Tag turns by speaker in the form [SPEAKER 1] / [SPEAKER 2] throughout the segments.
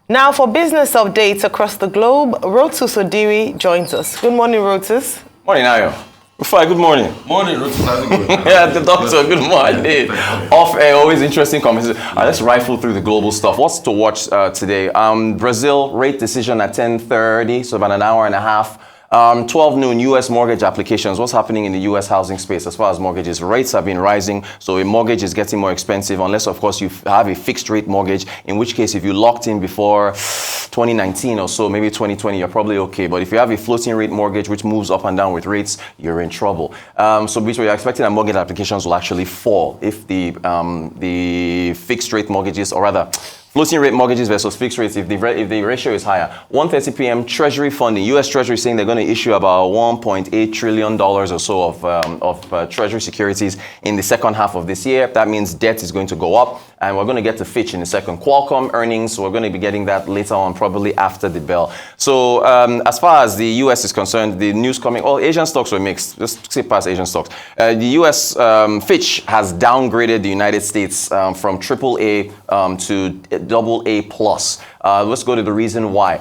[SPEAKER 1] Now for business updates across the globe, Rotus Odiri joins us. Good morning, Rotus.
[SPEAKER 2] Morning, Ayo. Good morning.
[SPEAKER 3] Morning, Rotus. How's it going?
[SPEAKER 2] Yeah, the doctor, good morning. Off air, always interesting conversation. Let's rifle through the global stuff. What's to watch today? Brazil rate decision at 10:30, so about an hour and a half. 12 noon, U.S. mortgage applications. What's happening in the U.S. housing space as far as mortgages? Rates have been rising, so a mortgage is getting more expensive unless, of course, you have a fixed rate mortgage, in which case, if you locked in before 2019 or so, maybe 2020, you're probably okay. But if you have a floating rate mortgage, which moves up and down with rates, you're in trouble. So we're expecting that mortgage applications will actually fall if the fixed rate mortgages, or rather, floating rate mortgages versus fixed rates, if the ratio is higher. 1:30 p.m. Treasury funding. U.S. Treasury saying they're going to issue about $1.8 trillion or so of Treasury securities in the second half of this year. That means debt is going to go up, and we're going to get to Fitch in a second. Qualcomm earnings, so we're going to be getting that later on, probably after the bell. So as far as the U.S. is concerned, the news coming, Asian stocks were mixed. Just skip past Asian stocks. The U.S. Fitch has downgraded the United States from AAA to AA+. Let's go to the reason why.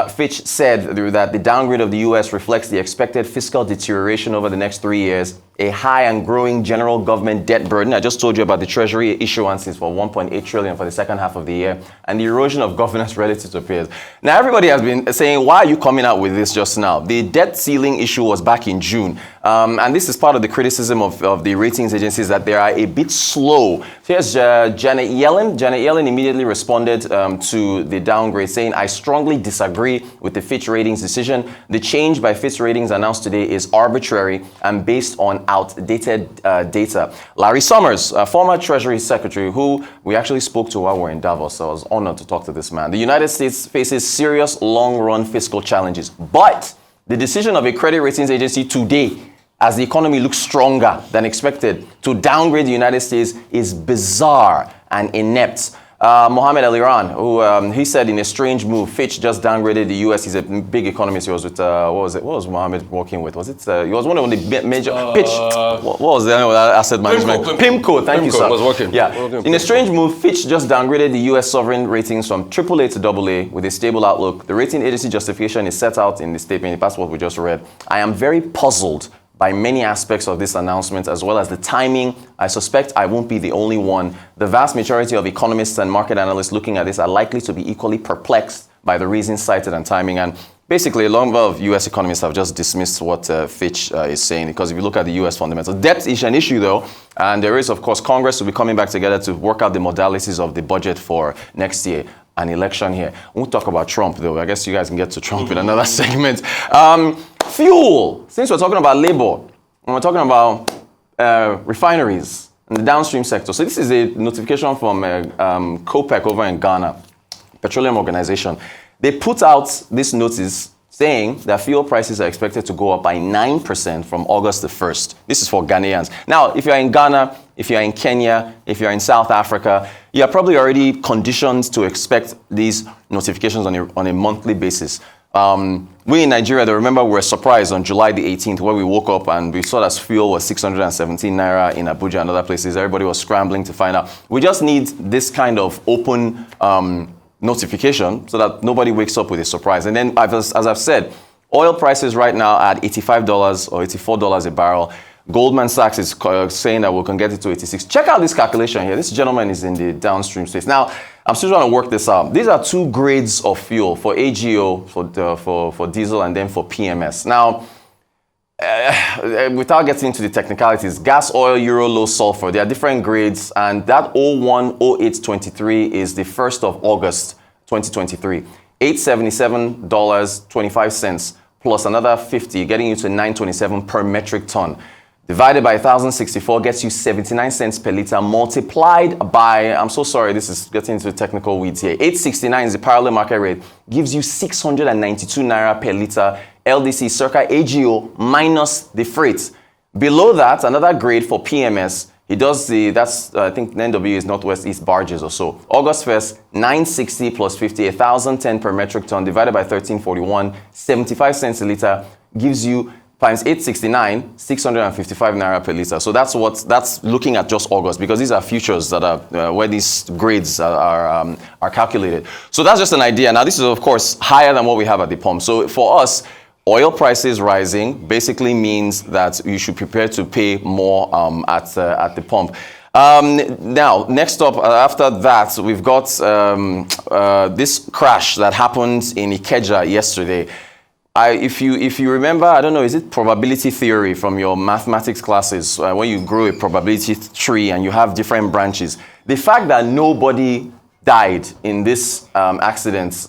[SPEAKER 2] Fitch said that the downgrade of the U.S. reflects the expected fiscal deterioration over the next 3 years, a high and growing general government debt burden. I just told you about the Treasury issuances for $1.8 trillion for the second half of the year, and the erosion of governance relative to peers. Now, everybody has been saying, why are you coming out with this just now? The debt ceiling issue was back in June, and this is part of the criticism of the ratings agencies, that they are a bit slow. Here's Janet Yellen. Janet Yellen immediately responded to the downgrade, saying, I strongly disagree with the Fitch Ratings decision. The change by Fitch Ratings announced today is arbitrary and based on outdated data. Larry Summers, former Treasury Secretary, who we actually spoke to while we were in Davos, so I was honored to talk to this man. The United States faces serious long-run fiscal challenges, but the decision of a credit ratings agency today, as the economy looks stronger than expected, to downgrade the United States is bizarre and inept. Mohamed Al-Iran, who he said in a strange move, Fitch just downgraded the U.S. He's a big economist. He was with, what was Mohamed working with? Was it, he was one of the major, Pitch, what was the asset management? PIMCO, thank you, sir.
[SPEAKER 3] Was working.
[SPEAKER 2] Yeah. In a strange move, Fitch just downgraded the U.S. sovereign ratings from AAA to AA with a stable outlook. The rating agency justification is set out in the statement. That's what we just read. I am very puzzled by many aspects of this announcement, as well as the timing. I suspect I won't be the only one. The vast majority of economists and market analysts looking at this are likely to be equally perplexed by the reasons cited and timing. And basically, a number of U.S. economists have just dismissed what Fitch is saying, because if you look at the U.S. fundamentals, debt is an issue, though. And there is, of course, Congress will be coming back together to work out the modalities of the budget for next year. An election here. We won't talk about Trump, though. I guess you guys can get to Trump in another segment. Fuel. Since we're talking about labor, and we're talking about refineries in the downstream sector. So this is a notification from COPEC over in Ghana, Petroleum Organization. They put out this notice saying that fuel prices are expected to go up by 9% from August the 1st. This is for Ghanaians. Now, if you're in Ghana, if you're in Kenya, if you're in South Africa, you're probably already conditioned to expect these notifications on a monthly basis. We in Nigeria, I remember we were surprised on July the 18th when we woke up and we saw that fuel was 617 naira in Abuja and other places. Everybody was scrambling to find out. We just need this kind of open notification so that nobody wakes up with a surprise. And then, as I've said, oil prices right now at $85 or $84 a barrel. Goldman Sachs is saying that we can get it to 86. Check out this calculation here. This gentleman is in the downstream space. Now, I'm still trying to work this out. These are two grades of fuel, for AGO, for diesel, and then for PMS. Now, without getting into the technicalities, gas, oil, Euro, low sulfur, there are different grades, and that 010823 is the 1st of August 2023. $877.25 plus another 50, getting you to $927 per metric ton. Divided by 1,064 gets you 79 cents per liter, multiplied by, I'm so sorry, this is getting into technical weeds here, 869 is the parallel market rate, gives you 692 naira per liter, LDC circa AGO minus the freight. Below that, another grade for PMS, he does I think NW is Northwest East barges or so. August 1st, 960 plus 50, 1,010 per metric ton, divided by 1341, 75 cents a liter, gives you times 869, 655 naira per liter. So that's looking at just August, because these are futures that are where these grades are calculated. So that's just an idea. Now, this is of course higher than what we have at the pump. So for us, oil prices rising basically means that you should prepare to pay more at the pump. Now, next up, after that, we've got this crash that happened in Ikeja yesterday. If you remember, I don't know, is it probability theory from your mathematics classes, when you grow a probability tree and you have different branches? The fact that nobody died in this accident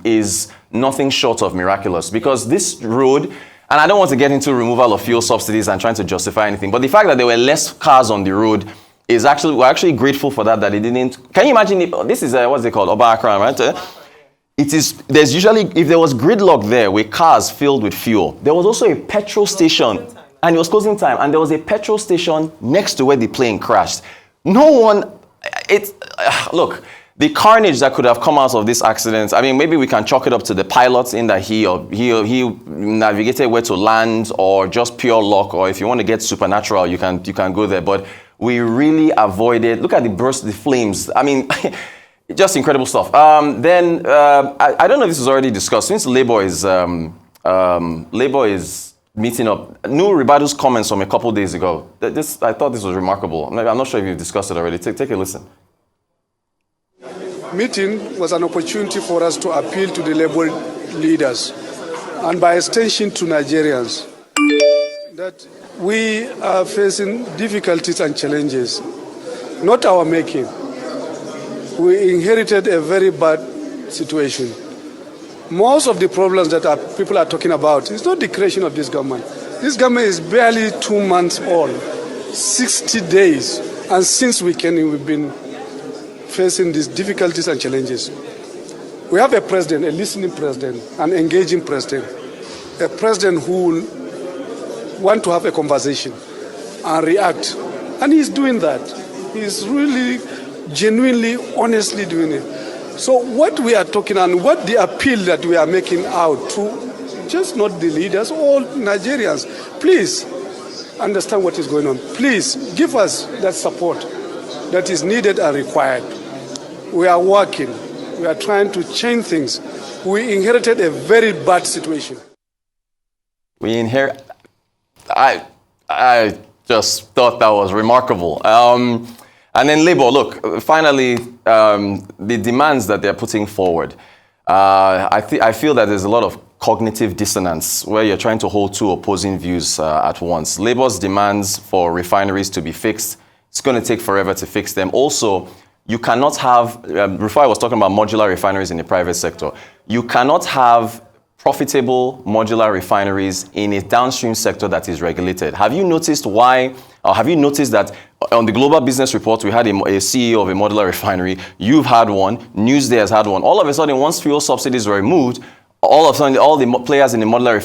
[SPEAKER 2] is nothing short of miraculous, because this road, and I don't want to get into removal of fuel subsidies and trying to justify anything, but the fact that there were less cars on the road is actually, we're actually grateful for that it didn't. Can you imagine if this is what's it called, Oba Akran, right? There's usually, if there was gridlock there with cars filled with fuel, there was also a petrol station, and it was closing time, and there was a petrol station next to where the plane crashed. No one, look, the carnage that could have come out of this accident, I mean, maybe we can chalk it up to the pilot in that he navigated where to land, or just pure luck, or if you want to get supernatural, you can go there. But we really avoided, look at the flames. I mean, just incredible stuff. Then I don't know if this was already discussed. Since Labour is meeting up, Nuhu Ribadu's comments from a couple days ago. I thought this was remarkable. I'm not sure if you've discussed it already. Take a listen.
[SPEAKER 3] Meeting was an opportunity for us to appeal to the Labour leaders, and by extension to Nigerians, that we are facing difficulties and challenges, not our making. We inherited a very bad situation. Most of the problems that people are talking about is not the creation of this government. This government is barely 2 months old, 60 days, and since we've been facing these difficulties and challenges. We have a president, a listening president, an engaging president, a president who will want to have a conversation and react. And he's doing that. He's really, genuinely, honestly doing it. So what we are talking and what the appeal that we are making out to, just not the leaders, all Nigerians, please understand what is going on. Please give us that support that is needed and required. We are working. We are trying to change things. We inherited a very bad situation.
[SPEAKER 2] I just thought that was remarkable. And then Labour, look, finally, the demands that they're putting forward, I feel that there's a lot of cognitive dissonance where you're trying to hold two opposing views at once. Labour's demands for refineries to be fixed, it's going to take forever to fix them. Also, you cannot have, before I was talking about modular refineries in the private sector, you cannot have profitable modular refineries in a downstream sector that is regulated. Have you noticed that on the Global Business Report, we had a CEO of a modular refinery, you've had one, Newsday has had one. All of a sudden, once fuel subsidies were removed, all of a sudden, all the players in the modular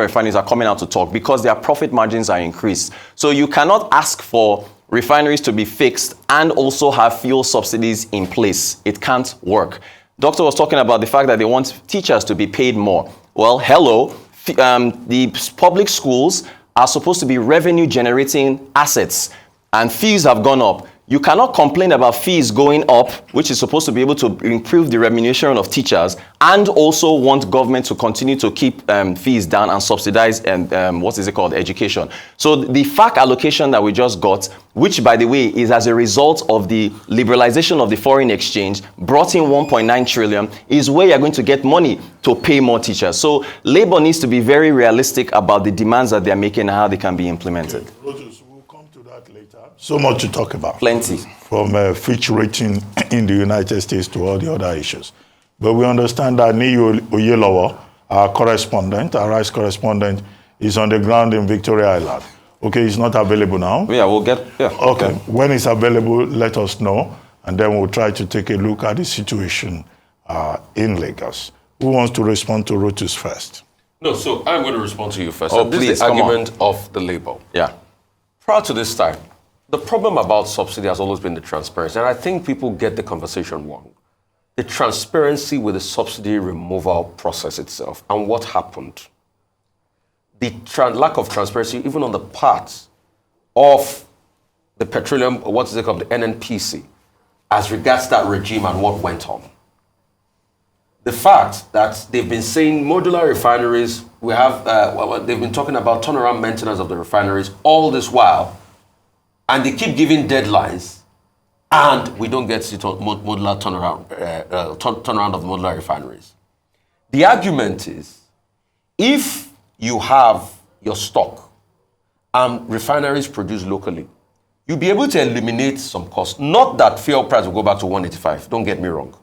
[SPEAKER 2] refineries are coming out to talk because their profit margins are increased. So you cannot ask for refineries to be fixed and also have fuel subsidies in place. It can't work. Doctor was talking about the fact that they want teachers to be paid more. Well, hello, the public schools are supposed to be revenue generating assets, and fees have gone up. You cannot complain about fees going up, which is supposed to be able to improve the remuneration of teachers, and also want government to continue to keep fees down and subsidize education. So the FAC allocation that we just got, which by the way is as a result of the liberalization of the foreign exchange, brought in 1.9 trillion, is where you're going to get money to pay more teachers. So Labour needs to be very realistic about the demands that they're making and how they can be implemented.
[SPEAKER 4] Okay. Later. So much to talk about.
[SPEAKER 2] Plenty.
[SPEAKER 4] From Fitch rating in the United States to all the other issues. But we understand that Niyo Oyelowo, our rice correspondent, is on the ground in Victoria Island. Okay, he's not available now.
[SPEAKER 2] Yeah,
[SPEAKER 4] Okay, when it's available, let us know. And then we'll try to take a look at the situation in Lagos. Who wants to respond to Rotus first?
[SPEAKER 5] No, so I'm going to respond to you first.
[SPEAKER 2] Oh,
[SPEAKER 5] this
[SPEAKER 2] please,
[SPEAKER 5] is the argument of the Labour.
[SPEAKER 2] Yeah.
[SPEAKER 5] Prior to this time, the problem about subsidy has always been the transparency, and I think people get the conversation wrong. The transparency with the subsidy removal process itself and what happened. the lack of transparency, even on the part of the petroleum, what is it called, the NNPC, as regards that regime and what went on. The fact that they've been saying modular refineries, we have, they've been talking about turnaround maintenance of the refineries all this while, and they keep giving deadlines, and we don't get modular turnaround of modular refineries. The argument is, if you have your stock and refineries produce locally, you'll be able to eliminate some costs. Not that fuel price will go back to 185, don't get me wrong.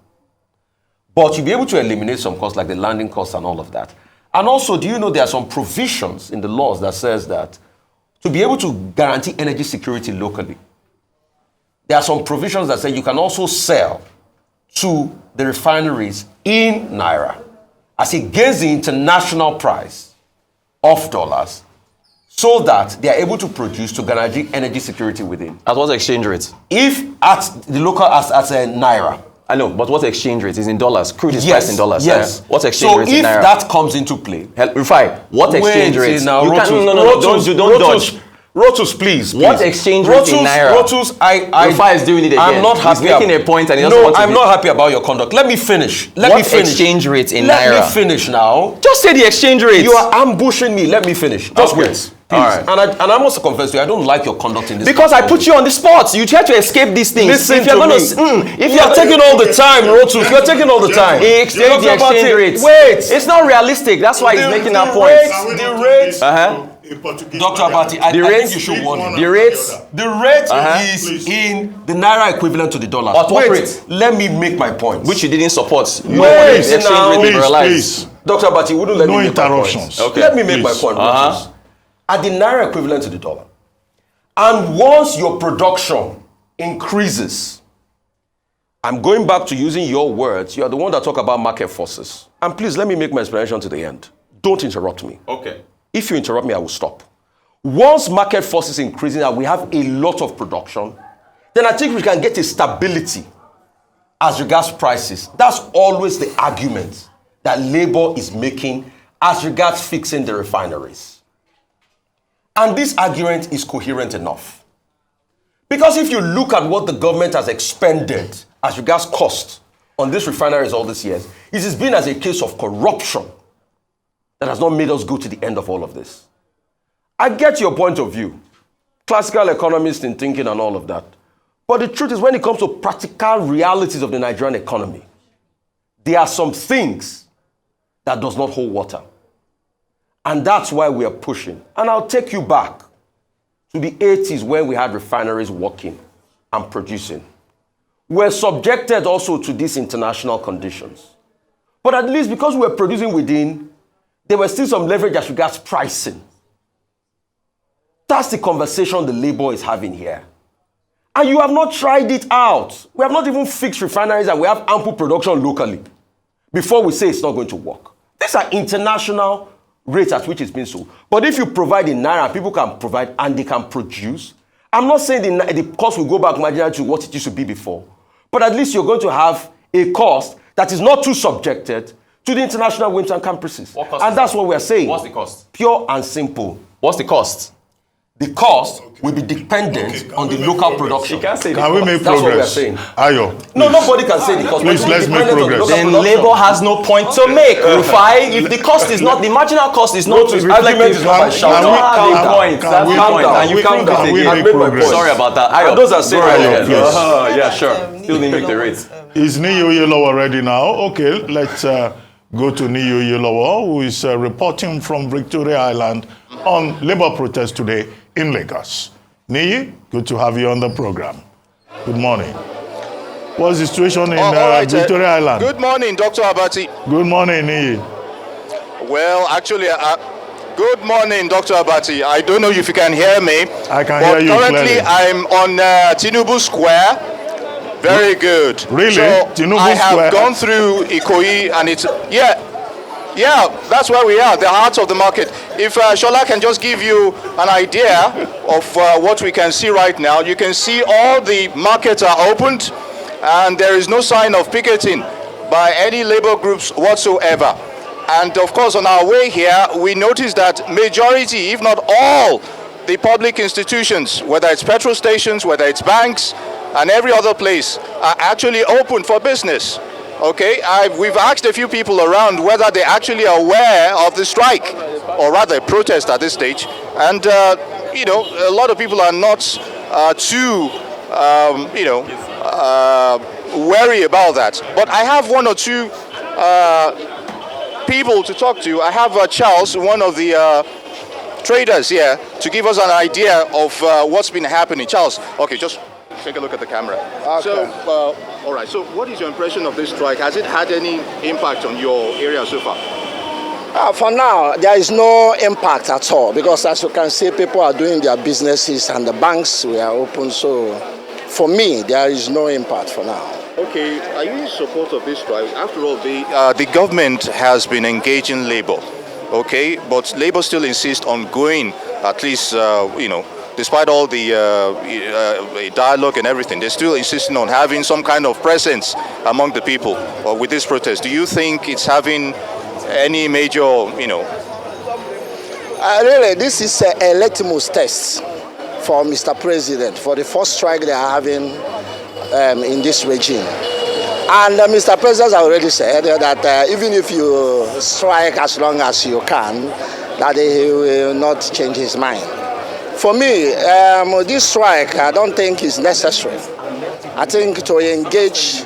[SPEAKER 5] But you'll be able to eliminate some costs like the landing costs and all of that. And also, do you know there are some provisions in the laws that says that to be able to guarantee energy security locally, there are some provisions that say you can also sell to the refineries in Naira as against the international price of dollars so that they are able to produce to guarantee energy security within.
[SPEAKER 2] At what exchange rate?
[SPEAKER 5] If at the local, as a Naira.
[SPEAKER 2] I know, but what exchange rate is in dollars? Crude is priced in dollars.
[SPEAKER 5] Yes.
[SPEAKER 2] What exchange rate in Naira?
[SPEAKER 5] So if that comes into play.
[SPEAKER 2] Rufai, what exchange rate?
[SPEAKER 5] Now,
[SPEAKER 2] You
[SPEAKER 5] Rotus,
[SPEAKER 2] can't, no, don't dodge.
[SPEAKER 5] Rotus, please.
[SPEAKER 2] What exchange rate in Naira?
[SPEAKER 5] Rotus,
[SPEAKER 2] Rufai is doing it again.
[SPEAKER 5] I'm not happy.
[SPEAKER 2] He's making a point and he doesn't
[SPEAKER 5] no,
[SPEAKER 2] want to
[SPEAKER 5] I'm not happy about your conduct. Let me finish. Let me finish.
[SPEAKER 2] Exchange rate in
[SPEAKER 5] Naira?
[SPEAKER 2] Naira?
[SPEAKER 5] Let me finish now.
[SPEAKER 2] Just say the exchange rate.
[SPEAKER 5] You are ambushing me. Let me finish. Just
[SPEAKER 2] Okay.
[SPEAKER 5] wait.
[SPEAKER 2] All right.
[SPEAKER 5] And I must confess to you, I don't like your conduct in this.
[SPEAKER 2] Because I put you on the spot. You try to escape these things.
[SPEAKER 5] Listen
[SPEAKER 2] if you're
[SPEAKER 5] to
[SPEAKER 2] gonna,
[SPEAKER 5] me. If you're taking all the time, Rotus, you're taking all the time.
[SPEAKER 2] the exchange rate.
[SPEAKER 5] Wait.
[SPEAKER 2] It's not realistic. That's why he's making that point.
[SPEAKER 5] The rate. Dr. Abati, I think you should warn him.
[SPEAKER 2] The rates.
[SPEAKER 5] The rate is in the Naira equivalent to the dollar.
[SPEAKER 2] At what rate?
[SPEAKER 5] Let me make my point.
[SPEAKER 2] Which you didn't support.
[SPEAKER 5] Wait,
[SPEAKER 2] exchange
[SPEAKER 5] now.
[SPEAKER 2] rate liberalized.
[SPEAKER 5] Dr. Abati, you wouldn't let
[SPEAKER 4] No
[SPEAKER 5] me make
[SPEAKER 4] interruptions.
[SPEAKER 5] my point.
[SPEAKER 2] Okay.
[SPEAKER 5] Let me make my point, Rotus. At the Naira equivalent to the dollar. And once your production increases, I'm going back to using your words. You are the one that talk about market forces. And please, let me make my explanation to the end. Don't interrupt me.
[SPEAKER 2] Okay.
[SPEAKER 5] If you interrupt me, I will stop. Once market forces increasing and we have a lot of production, then I think we can get a stability as regards prices. That's always the argument that Labour is making as regards fixing the refineries. And this argument is coherent enough. Because if you look at what the government has expended as regards cost on these refineries all these years, it has been as a case of corruption that has not made us go to the end of all of this. I get your point of view, classical economist in thinking and all of that. But the truth is, when it comes to practical realities of the Nigerian economy, there are some things that does not hold water. And that's why we are pushing. And I'll take you back to the 80s when we had refineries working and producing. We're subjected also to these international conditions. But at least because we're producing within, there was still some leverage as regards pricing. That's the conversation the Labour is having here. And you have not tried it out. We have not even fixed refineries and we have ample production locally before we say it's not going to work. These are international rates at which it's been sold. But if you provide in Naira, people can provide and they can produce. I'm not saying the cost will go back marginally to what it used to be before. But at least you're going to have a cost that is not too subjected to the international winds and campuses. And that's what we're saying.
[SPEAKER 2] What's the cost?
[SPEAKER 5] Pure and simple.
[SPEAKER 2] What's the cost?
[SPEAKER 5] The cost will be dependent on the local production.
[SPEAKER 2] You can't say
[SPEAKER 4] Can we make
[SPEAKER 5] That's what we are
[SPEAKER 4] progress?
[SPEAKER 5] saying.
[SPEAKER 4] Ayo,
[SPEAKER 5] No, nobody can say the cost.
[SPEAKER 4] Please,
[SPEAKER 5] but it will
[SPEAKER 4] let's
[SPEAKER 5] be
[SPEAKER 4] make
[SPEAKER 5] dependent on the
[SPEAKER 4] progress.
[SPEAKER 5] local
[SPEAKER 2] Then
[SPEAKER 5] production.
[SPEAKER 2] Labour has no point to make, Rufai. If the cost is not, the marginal cost is not
[SPEAKER 5] Notice,
[SPEAKER 2] reflective.
[SPEAKER 5] argument is not by shouting.
[SPEAKER 2] You don't have
[SPEAKER 5] Calm
[SPEAKER 2] a
[SPEAKER 5] down.
[SPEAKER 2] point. That's
[SPEAKER 4] we-
[SPEAKER 2] my point.
[SPEAKER 5] calm
[SPEAKER 2] And you
[SPEAKER 5] down.
[SPEAKER 2] can't
[SPEAKER 4] Can
[SPEAKER 2] get
[SPEAKER 4] we
[SPEAKER 2] it.
[SPEAKER 5] I
[SPEAKER 4] make
[SPEAKER 5] made my
[SPEAKER 4] progress?
[SPEAKER 5] point.
[SPEAKER 2] Sorry about that.
[SPEAKER 5] And those are saying
[SPEAKER 4] Go ahead,
[SPEAKER 5] right
[SPEAKER 4] please.
[SPEAKER 5] here.
[SPEAKER 2] Yeah, sure. Still didn't make the rates.
[SPEAKER 4] Is Niyo Yelowo ready now? Okay, let's go to Niyo Yelowo, who is reporting from Victoria Island on labor protest today in Lagos. Niyi, good to have you on the program. Good morning. What's the situation in Victoria Island?
[SPEAKER 6] Good morning, Dr. Abati.
[SPEAKER 4] Good morning, Niyi.
[SPEAKER 6] Well, actually, good morning, Dr. Abati. I don't know if you can hear me.
[SPEAKER 4] I can
[SPEAKER 6] but
[SPEAKER 4] hear you
[SPEAKER 6] currently
[SPEAKER 4] clearly.
[SPEAKER 6] I'm on Tinubu Square. Very good.
[SPEAKER 4] Really?
[SPEAKER 6] So
[SPEAKER 4] Tinubu
[SPEAKER 6] I have
[SPEAKER 4] Square?
[SPEAKER 6] gone through Ikoyi and it's, yeah, that's where we are, the heart of the market. If Shola can just give you an idea of what we can see right now, you can see all the markets are opened and there is no sign of picketing by any labor groups whatsoever. And of course, on our way here, we noticed that majority, if not all, the public institutions, whether it's petrol stations, whether it's banks, and every other place, are actually open for business. Okay, we've asked a few people around whether they're actually aware of the strike, or rather protest at this stage. And, you know, a lot of people are not too, you know, wary about that. But I have one or two people to talk to. I have Charles, one of the traders here, to give us an idea of what's been happening. Charles, okay, just take a look at the camera. Okay. So, all right, so what is your impression of this strike? Has it had any impact on your area so far?
[SPEAKER 7] For now, there is no impact at all, because as you can see, people are doing their businesses and the banks were open. So for me, there is no impact for now.
[SPEAKER 6] Okay, are you in support of this strike? After all, the government has been engaging labor, okay, but labor still insists on going, at least, you know, despite all the dialogue and everything, they're still insisting on having some kind of presence among the people with this protest. Do you think it's having any major, you know?
[SPEAKER 7] Really, this is a litmus test for Mr. President, for the first strike they are having in this regime. And Mr. President has already said that even if you strike as long as you can, that he will not change his mind. For me, this strike, I don't think is necessary. I think to engage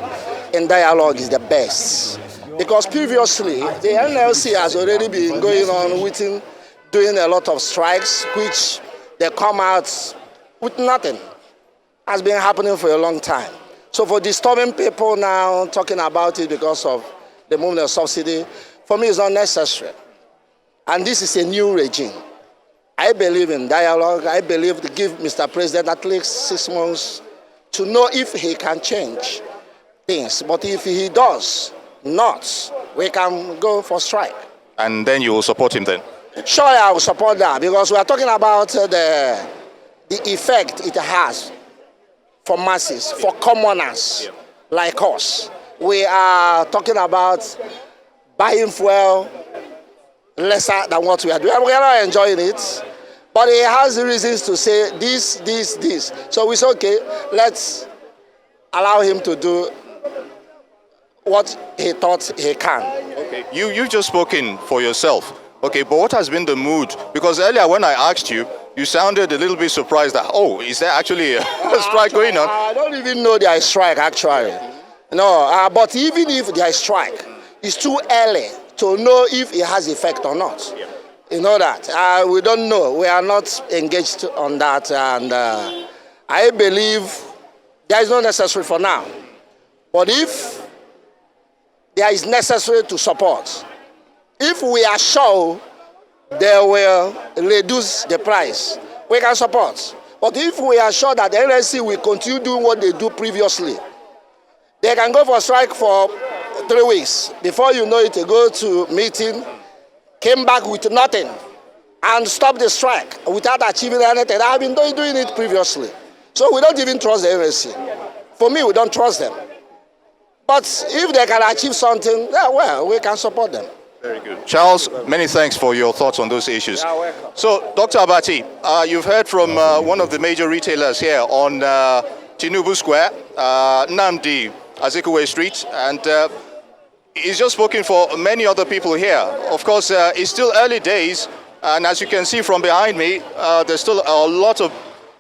[SPEAKER 7] in dialogue is the best. Because previously, the NLC has already been going on with doing a lot of strikes, which they come out with nothing. Has been happening for a long time. So for disturbing people now, talking about it because of the movement of subsidy, for me it's not necessary. And this is a new regime. I believe in dialogue. I believe to give Mr. President at least 6 months to know if he can change things. But if he does not, we can go for strike.
[SPEAKER 6] And then you will support him then?
[SPEAKER 7] Sure, I will support that, because we are talking about the effect it has for masses, for commoners like us. We are talking about buying fuel lesser than what we are doing. We are not enjoying it, but he has reasons to say this. So we say, okay, let's allow him to do what he thought he can.
[SPEAKER 6] Okay, you've just spoken for yourself. Okay, but what has been the mood? Because earlier when I asked you, you sounded a little bit surprised that, oh, is there actually a strike going on?
[SPEAKER 7] I don't even know there is strike, actually. No, but even if there is strike, it's too early to know if it has effect or not. Yeah. You know that. We don't know. We are not engaged on that. And I believe there is no necessary for now. But if there is necessary to support, if we are sure they will reduce the price, we can support. But if we are sure that the NLC will continue doing what they do previously, they can go for strike for 3 weeks. Before you know it, they go to meeting, came back with nothing, and stop the strike without achieving anything. They have been doing it previously. So we don't even trust the NLC. For me, we don't trust them. But if they can achieve something, yeah, well, we can support them.
[SPEAKER 6] Very good. Charles, many thanks for your thoughts on those issues.
[SPEAKER 7] You're welcome.
[SPEAKER 6] So, Dr. Abati, you've heard from one of the major retailers here on Tinubu Square, Nnamdi Azikiwe Street, and he's just spoken for many other people here. Of course, it's still early days, and as you can see from behind me, there's still a lot of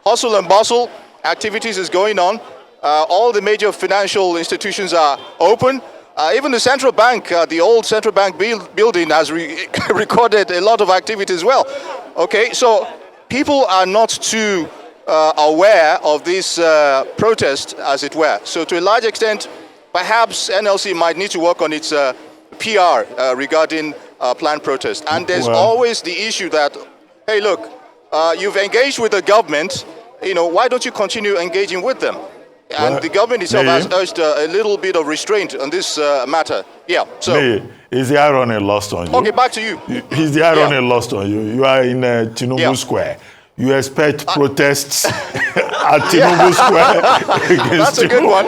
[SPEAKER 6] hustle and bustle. Activities is going on. All the major financial institutions are open. Even the central bank, the old central bank building has recorded a lot of activity as well. Okay, so people are not too aware of this protest, as it were. So to a large extent, perhaps NLC might need to work on its PR regarding planned protest. And there's always the issue that, hey, look, you've engaged with the government, you know, why don't you continue engaging with them? And the government itself has urged a little bit of restraint on this matter. Yeah, so...
[SPEAKER 4] Is the irony lost on you?
[SPEAKER 6] Okay, back to you.
[SPEAKER 4] Is the irony lost on you? You are in Tinubu Square. you expect protests at Tinubu Square against
[SPEAKER 6] That's a good one.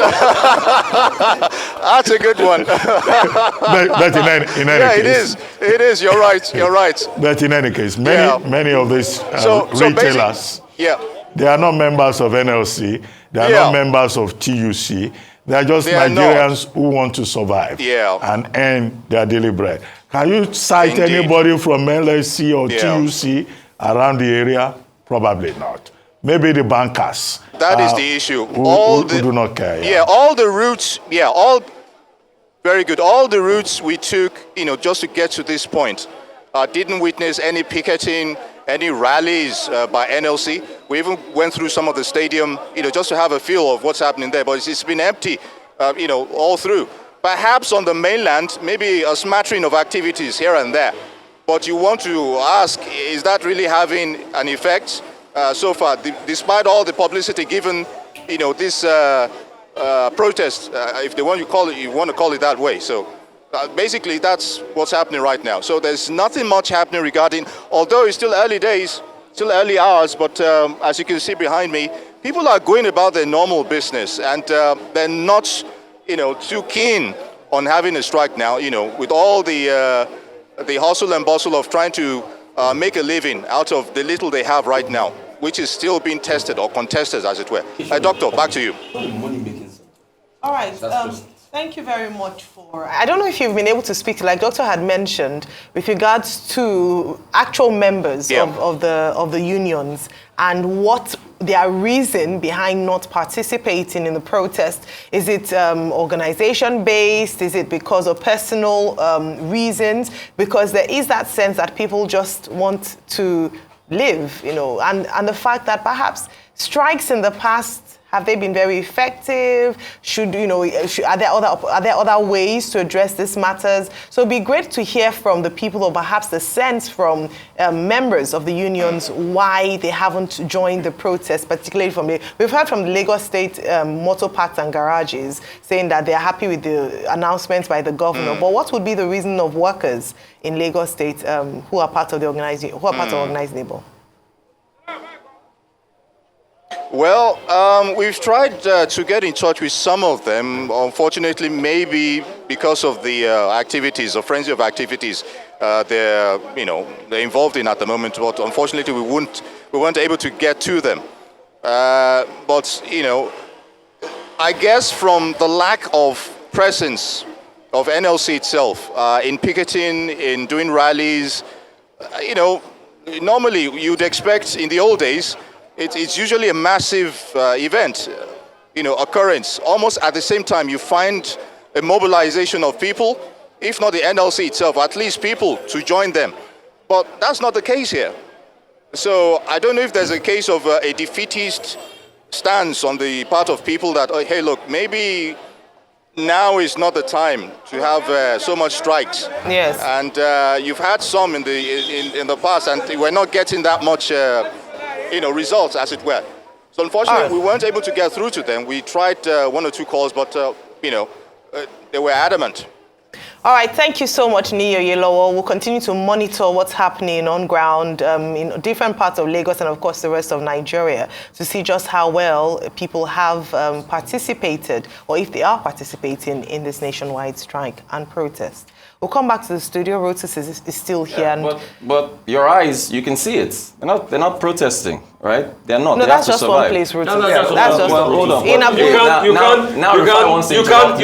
[SPEAKER 6] That's a good one.
[SPEAKER 4] but in any
[SPEAKER 6] Yeah,
[SPEAKER 4] case,
[SPEAKER 6] it is. You're right. You're right.
[SPEAKER 4] But in any case,
[SPEAKER 6] Yeah.
[SPEAKER 4] many of these
[SPEAKER 6] So
[SPEAKER 4] retailers,
[SPEAKER 6] yeah.
[SPEAKER 4] they are not members of NLC, they are
[SPEAKER 6] Yeah.
[SPEAKER 4] not members of TUC, they are just
[SPEAKER 6] They are
[SPEAKER 4] Nigerians who want to survive
[SPEAKER 6] Yeah.
[SPEAKER 4] and earn their daily bread. Can you cite
[SPEAKER 6] Indeed.
[SPEAKER 4] anybody from LSC or
[SPEAKER 6] Yeah.
[SPEAKER 4] TUC around the area? Probably not. Maybe the bankers.
[SPEAKER 6] That is the issue.
[SPEAKER 4] Who do not care.
[SPEAKER 6] Yeah, all the routes. Yeah, all very good. All the routes we took, just to get to this point, didn't witness any picketing, any rallies by NLC. We even went through some of the stadium, just to have a feel of what's happening there. But it's been empty, all through. Perhaps on the mainland, maybe a smattering of activities here and there. But you want to ask, is that really having an effect so far? Despite all the publicity given, this protest, if they want to call it, you want to call it that way. So basically, that's what's happening right now. So there's nothing much happening regarding, although it's still early days, still early hours, but as you can see behind me, people are going about their normal business, and they're not, too keen on having a strike now, with all the hustle and bustle of trying to make a living out of the little they have right now, which is still being tested or contested, as it were. Doctor, back to you.
[SPEAKER 1] All right. Thank you very much for... I don't know if you've been able to speak to, like Doctor had mentioned, with regards to actual members of the unions and what their reason behind not participating in the protest. Is it organization-based? Is it because of personal reasons? Because there is that sense that people just want to live, and the fact that perhaps strikes in the past, have they been very effective? Are there other ways to address these matters? So it'd be great to hear from the people, or perhaps the sense from members of the unions, why they haven't joined the protest, particularly we've heard from the Lagos State Motor Parks and Garages saying that they're happy with the announcements by the governor. But what would be the reason of workers in Lagos State who are part of the organizing, organized labor?
[SPEAKER 6] Well, we've tried to get in touch with some of them. Unfortunately, maybe because of the activities, or frenzy of activities they're involved in at the moment. But unfortunately, we weren't able to get to them. But I guess from the lack of presence of NLC itself in picketing, in doing rallies, normally you'd expect in the old days. It's usually a massive event, occurrence. Almost at the same time, you find a mobilization of people, if not the NLC itself, at least people to join them. But that's not the case here. So I don't know if there's a case of a defeatist stance on the part of people that, hey, look, maybe now is not the time to have so much strikes.
[SPEAKER 1] Yes.
[SPEAKER 6] And you've had some in the past, and we're not getting that much. Results, as it were. So unfortunately, we weren't able to get through to them. We tried one or two calls, but they were adamant.
[SPEAKER 1] All right, thank you so much, Niyo Yelowo. We'll continue to monitor what's happening on ground in different parts of Lagos and, of course, the rest of Nigeria to see just how well people have participated, or if they are participating in this nationwide strike and protest. We'll come back to the studio. Rotus is still here.
[SPEAKER 2] But your eyes, you can see it. They're not protesting, right? They're not.
[SPEAKER 1] No,
[SPEAKER 2] they
[SPEAKER 1] that's
[SPEAKER 2] have to
[SPEAKER 1] just
[SPEAKER 2] survive.
[SPEAKER 1] one place, Rotus.
[SPEAKER 5] That's
[SPEAKER 1] just
[SPEAKER 2] well, hold on.
[SPEAKER 1] in Abuja.
[SPEAKER 5] You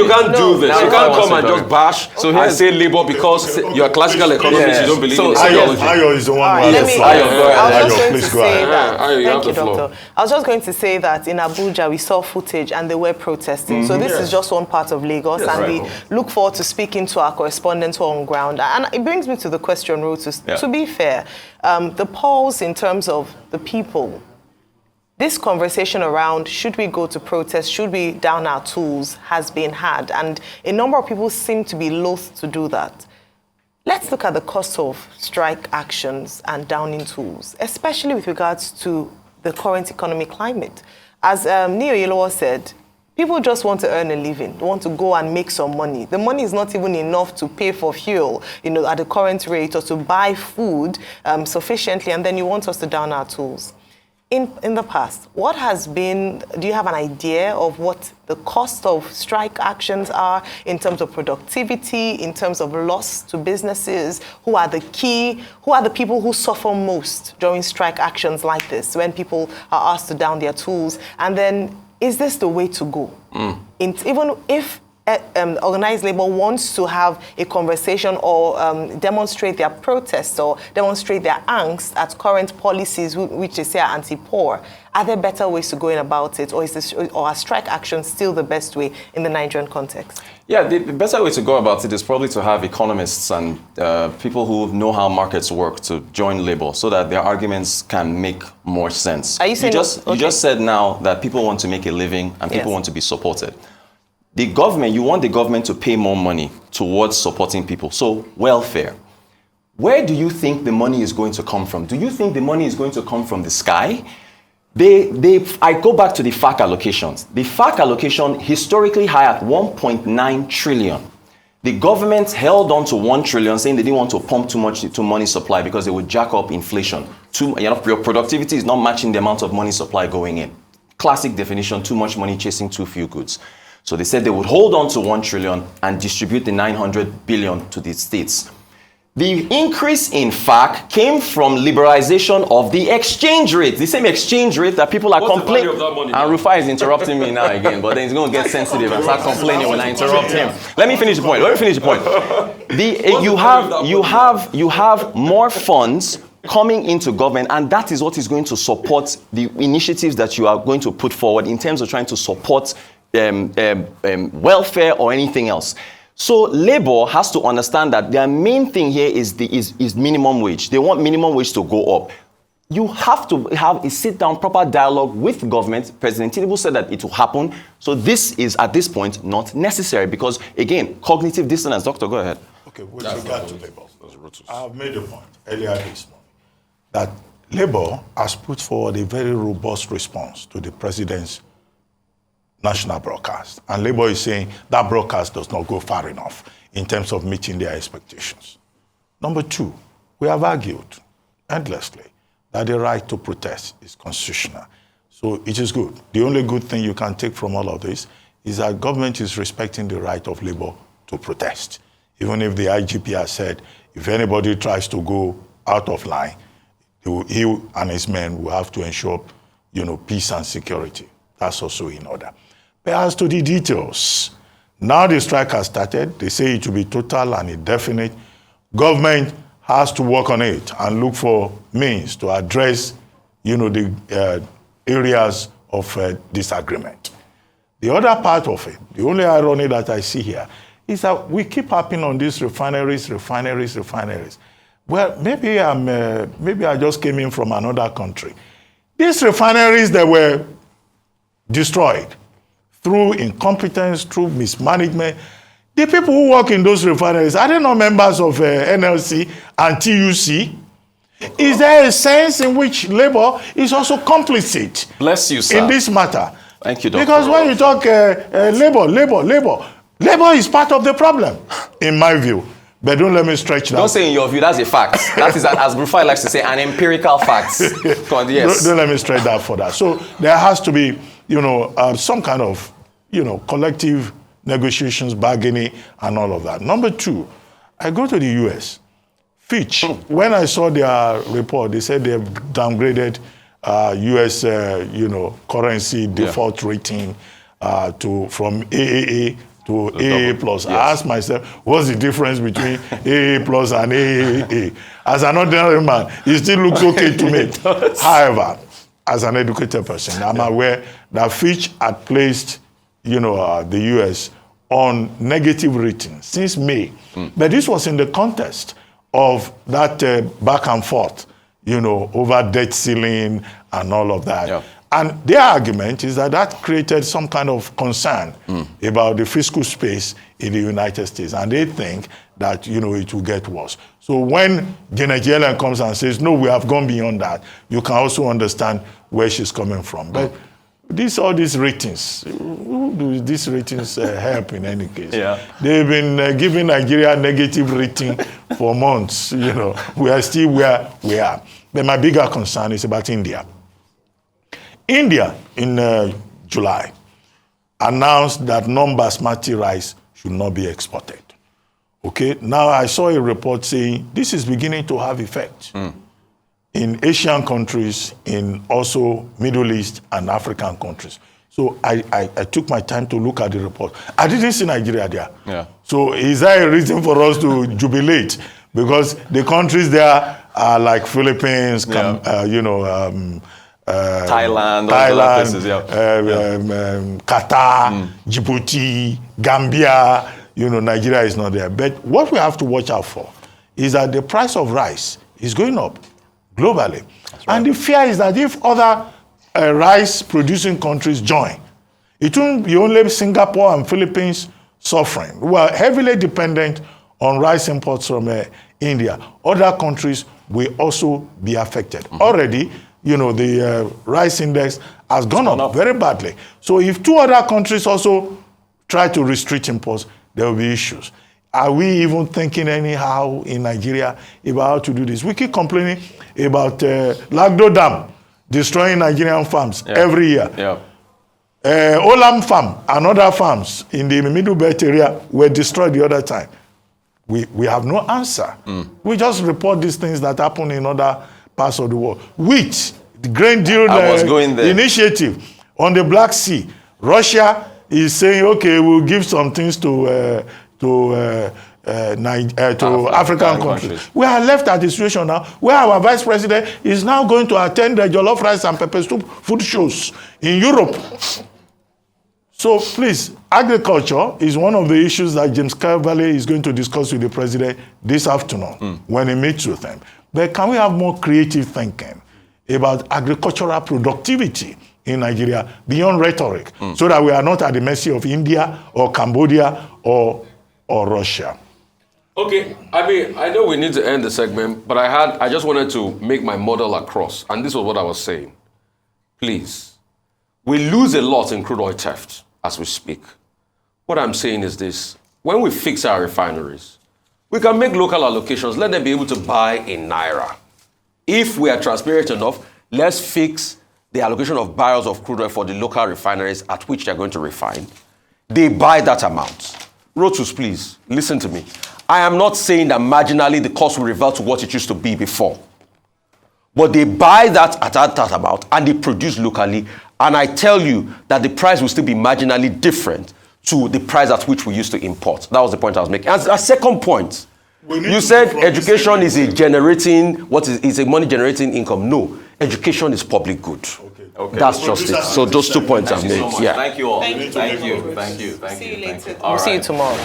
[SPEAKER 5] can't do this. You can't come and just bash and say labor because you're a classical economist. You don't believe in sociology.
[SPEAKER 4] Ayo is the one who has the floor.
[SPEAKER 1] I was just going to
[SPEAKER 4] please go
[SPEAKER 1] say
[SPEAKER 4] ahead.
[SPEAKER 1] that.
[SPEAKER 5] Ayo, you have
[SPEAKER 1] Thank you,
[SPEAKER 5] the floor.
[SPEAKER 1] Doctor. I was just going to say that in Abuja we saw footage and they were protesting. So this is just one part of Lagos, and we look forward to speaking to our correspondents who are on ground. And it brings me to the question, Rotus. To be fair, the polls in terms of the people, this conversation around should we go to protest, should we down our tools, has been had. And a number of people seem to be loath to do that. Let's look at the cost of strike actions and downing tools, especially with regards to the current economic climate. As Niyo Yelowo said, people just want to earn a living. They want to go and make some money. The money is not even enough to pay for fuel, at the current rate, or to buy food sufficiently, and then you want us to down our tools. in the past, what has been, do you have an idea of what the cost of strike actions are in terms of productivity, in terms of loss to businesses? Who are the people who suffer most during strike actions like this, when people are asked to down their tools? And then, is this the way to go? Even if organized labor wants to have a conversation or demonstrate their protest or demonstrate their angst at current policies which they say are anti-poor, are there better ways to go in about it, or are strike action still the best way in the Nigerian context?
[SPEAKER 2] Yeah, the better way to go about it is probably to have economists and people who know how markets work to join labor so that their arguments can make more sense.
[SPEAKER 1] Are you saying
[SPEAKER 2] you just said now that people want to make a living and people want to be supported. The government, you want the government to pay more money towards supporting people. So, welfare. Where do you think the money is going to come from? Do you think the money is going to come from the sky? I go back to the FAC allocations. The FAC allocation historically high at 1.9 trillion. The government held on to 1 trillion, saying they didn't want to pump too much to money supply because it would jack up inflation. Your productivity is not matching the amount of money supply going in. Classic definition, too much money chasing too few goods. So they said they would hold on to 1 trillion and distribute the 900 billion to the states. The increase in FAC came from liberalization of the exchange rate, the same exchange rate that people are complaining. And Rufai is interrupting me now again, but then he's going to get sensitive and start complaining when I interrupt him. Let me finish the point. You have more funds coming into government, and that is what is going to support the initiatives that you are going to put forward in terms of trying to support welfare or anything else. So labor has to understand that their main thing here is minimum wage. They want minimum wage to go up. You have to have a sit-down, proper dialogue with government. President Tinubu said that it will happen. So this is, at this point, not necessary because, again, cognitive dissonance. Doctor, go ahead.
[SPEAKER 4] Okay, with regard to labor, I have made a point earlier this morning that labor has put forward a very robust response to the president's national broadcast. And Labour is saying that broadcast does not go far enough in terms of meeting their expectations. Number two, we have argued endlessly that the right to protest is constitutional. So it is good. The only good thing you can take from all of this is that government is respecting the right of Labour to protest. Even if the IGP has said, if anybody tries to go out of line, he and his men will have to ensure, peace and security. That's also in order. But as to the details, now the strike has started. They say it will be total and indefinite. Government has to work on it and look for means to address, the areas of disagreement. The other part of it, the only irony that I see here, is that we keep harping on these refineries. Well, maybe I just came in from another country. These refineries that were destroyed through incompetence, through mismanagement. The people who work in those refineries, are they not members of NLC and TUC? Is there a sense in which labor is also complicit?
[SPEAKER 2] Bless you, sir.
[SPEAKER 4] In this matter?
[SPEAKER 2] Thank you, Doctor.
[SPEAKER 4] Because when you talk labor is part of the problem, in my view. But don't let me stretch that.
[SPEAKER 2] Don't say in your view, that's a fact. That is, as Rufai likes to say, an empirical fact. Yes.
[SPEAKER 4] Don't let me stretch that further. So there has to be, some kind of, collective negotiations, bargaining, and all of that. Number two, I go to the US. Fitch, when I saw their report, they said they have downgraded US, currency default rating from AAA to AA plus. Yes. I asked myself, what's the difference between AA plus and AAA? As an ordinary man, it still looks okay to me. However, as an educated person, I'm aware that Fitch had placed, the US on negative rating since May. But this was in the context of that back and forth, over debt ceiling and all of that. Yeah. And their argument is that created some kind of concern about the fiscal space in the United States. And they think that, it will get worse. So when Janet Yellen comes and says, no, we have gone beyond that, you can also understand where she's coming from. But all these ratings, who do these ratings help in any case? Yeah. They've been giving Nigeria negative rating for months. We are still where we are. But my bigger concern is about India. India, in July, announced that non-basmati rice should not be exported. Okay, now I saw a report saying this is beginning to have effect in Asian countries, in also Middle East and African countries. So I took my time to look at the report. I didn't see Nigeria there.
[SPEAKER 2] Yeah.
[SPEAKER 4] So is there a reason for us to jubilate? Because the countries there are like Philippines,
[SPEAKER 2] Thailand,
[SPEAKER 4] Thailand,
[SPEAKER 2] places,
[SPEAKER 4] Qatar, Djibouti, Gambia. Nigeria is not there. But what we have to watch out for is that the price of rice is going up globally. Right. And the fear is that if other rice-producing countries join, it won't be only Singapore and Philippines suffering. We are heavily dependent on rice imports from India. Other countries will also be affected. Already, the rice index has gone up very badly. So if 2 other countries also try to restrict imports, there will be issues. Are we even thinking anyhow in Nigeria about how to do this? We keep complaining about Lagdo Dam destroying Nigerian farms every year.
[SPEAKER 2] Yeah.
[SPEAKER 4] Olam Farm and other farms in the Middle Belt area were destroyed the other time. We have no answer. We just report these things that happen in other parts of the world. Wheat, the grain deal initiative on the Black Sea. Russia is saying, okay, we'll give some things to African countries. We are left at the situation now where our vice president is now going to attend the jollof rice and pepper soup food shows in Europe. So please, agriculture is one of the issues that James Carvalho is going to discuss with the president this afternoon when he meets with him. But can we have more creative thinking about agricultural productivity in Nigeria beyond rhetoric, so that we are not at the mercy of India or Cambodia or Russia?
[SPEAKER 5] Okay, I know we need to end the segment, but I just wanted to make my model across, and this was what I was saying. Please, we lose a lot in crude oil theft as we speak. What I'm saying is this: when we fix our refineries, we can make local allocations, let them be able to buy in Naira. If we are transparent enough, let's fix the allocation of barrels of crude oil for the local refineries at which they're going to refine. They buy that amount. Rotus, please, listen to me. I am not saying that marginally the cost will revert to what it used to be before. But they buy that at that amount and they produce locally. And I tell you that the price will still be marginally different to the price at which we used to import. That was the point I was making. And a second point, you said education is a money generating income. No, education is public good. Okay. That's just it. So those 2 points I've made.
[SPEAKER 2] Thank you all.
[SPEAKER 1] Thank you.
[SPEAKER 2] Thank you.
[SPEAKER 1] See you later. We'll see you tomorrow.